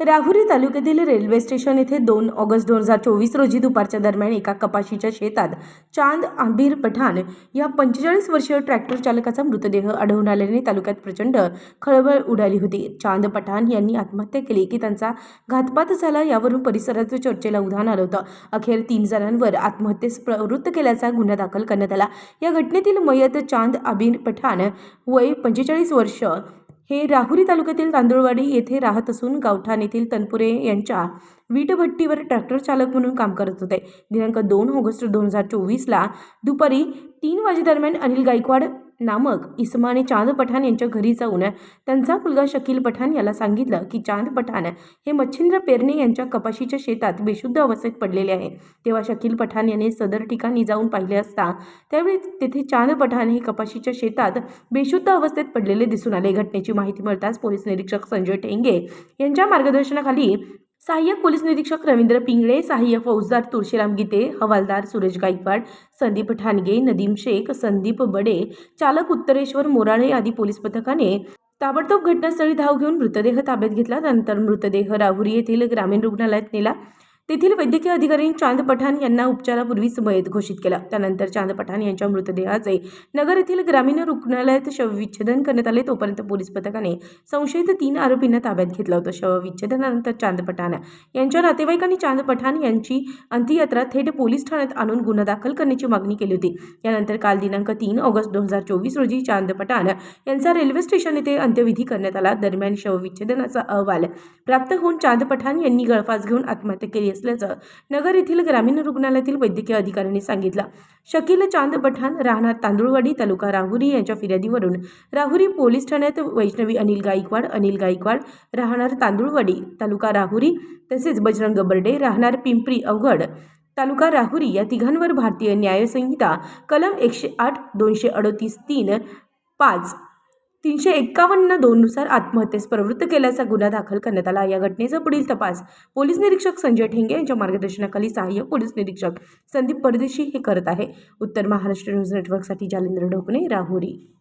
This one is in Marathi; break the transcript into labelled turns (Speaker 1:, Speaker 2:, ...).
Speaker 1: राहुरी तालुक्यातील रेल्वे स्टेशन येथे 2 ऑगस्ट 2024 रोजी दुपारच्या दरम्यान एका कपाशीच्या शेतात चांद आबिर पठाण या 45 वर्षीय ट्रॅक्टर चालकाचा मृतदेह आढळून आल्याने तालुक्यात प्रचंड खळबळ उडाली होती। चांद पठाण यांनी आत्महत्या केली की त्यांचा घातपात झाला यावरून परिसरात चर्चेला उधाण आलं होतं। अखेर 3 जणांवर आत्महत्येस प्रवृत्त केल्याचा गुन्हा दाखल करण्यात आला। या घटनेतील मयत चांद आबिर पठाण वय 45 वर्ष हे राहुरी तालुक्यातील तांदुळवाडी येथे राहत असून गावठाण येथील तनपुरे यांच्या वीटभट्टीवर ट्रॅक्टर चालक म्हणून काम करत होते। दिनांक 2 ऑगस्ट 2024 ला दुपारी 3 वाजेदरम्यान अनिल गायकवाड नामक इसमाने चांद पठाण यांच्या घरी जाऊन त्यांचा मुलगा शकील पठाण याला सांगितलं की चांद पठाण हे मच्छिंद्र पेरणे यांच्या कपाशीच्या शेतात बेशुद्ध अवस्थेत पडलेले आहे। तेव्हा शकील पठाण यांनी सदर ठिकाणी जाऊन पाहिले असता त्यावेळी तेथे चांद पठाण हे कपाशीच्या शेतात बेशुद्ध अवस्थेत पडलेले दिसून आले। घटनेची माहिती मिळताच पोलीस निरीक्षक संजय ठेंगे यांच्या मार्गदर्शनाखाली सहाय्यक पोलीस निरीक्षक रवींद्र पिंगळे, सहाय्यक फौजदार तुळशीराम गीते, हवालदार सुरेश गायकवाड, संदीप ठाणगे, नदीम शेख, संदीप बडे, चालक उत्तरेश्वर मोराळे आदी पोलीस पथकाने ताबडतोब घटनास्थळी धाव घेऊन मृतदेह ताब्यात घेतला। त्यानंतर मृतदेह राहुरी येथील ग्रामीण रुग्णालयात नेला। तेथील वैद्यकीय अधिकाऱ्यांनी चांद पठाण यांना उपचारापूर्वीच मयत घोषित केला। त्यानंतर चांद पठाण यांच्या मृतदेहाचे नगर येथील ग्रामीण रुग्णालयात शवविच्छेदन करण्यात आले। तोपर्यंत पोलीस पथकाने संशयित 3 आरोपींना ताब्यात घेतलं होतं। शवविच्छेदनानंतर चांद पठाण यांच्या नातेवाईकांनी चांद पठाण यांची अंत्ययात्रा थेट पोलीस ठाण्यात आणून गुन्हा दाखल करण्याची मागणी केली होती। यानंतर काल दिनांक 3 ऑगस्ट 2024 रोजी चांद पठाण यांचा रेल्वे स्टेशन येथे अंत्यविधी करण्यात आला। दरम्यान शवविच्छेदनाचा अहवाल प्राप्त होऊन चांद पठाण यांनी गळफास घेऊन आत्महत्या केली असल्याचं नगर येथील ग्रामीण रुग्णालयातील वैद्यकीय अधिकाऱ्यांनी सांगितलं। शकील चांद पठाण राहणार तांदुळवाडी तालुका राहुरी यांच्या फिर्यादीवरून राहुरी पोलीस ठाण्यात वैष्णवी अनिल गायकवाड राहणार तांदुळवाडी तालुका राहुरी तसेच बजरंग बर्डे राहणार पिंपरी अवघड तालुका राहुरी या तिघांवर भारतीय न्याय संहिता कलम 108, 238, 3, 5, 351(2) नुसार आत्महत्येस प्रवृत्त केल्याचा गुन्हा दाखल करण्यात आला। या घटनेचा पुढील तपास पोलीस निरीक्षक संजय ठेंगे यांच्या मार्गदर्शनाखाली सहाय्यक पोलीस निरीक्षक संदीप परदेशी हे करत आहे। उत्तर महाराष्ट्र न्यूज नेटवर्कसाठी जालेंद्र ढोकणे, राहुरी।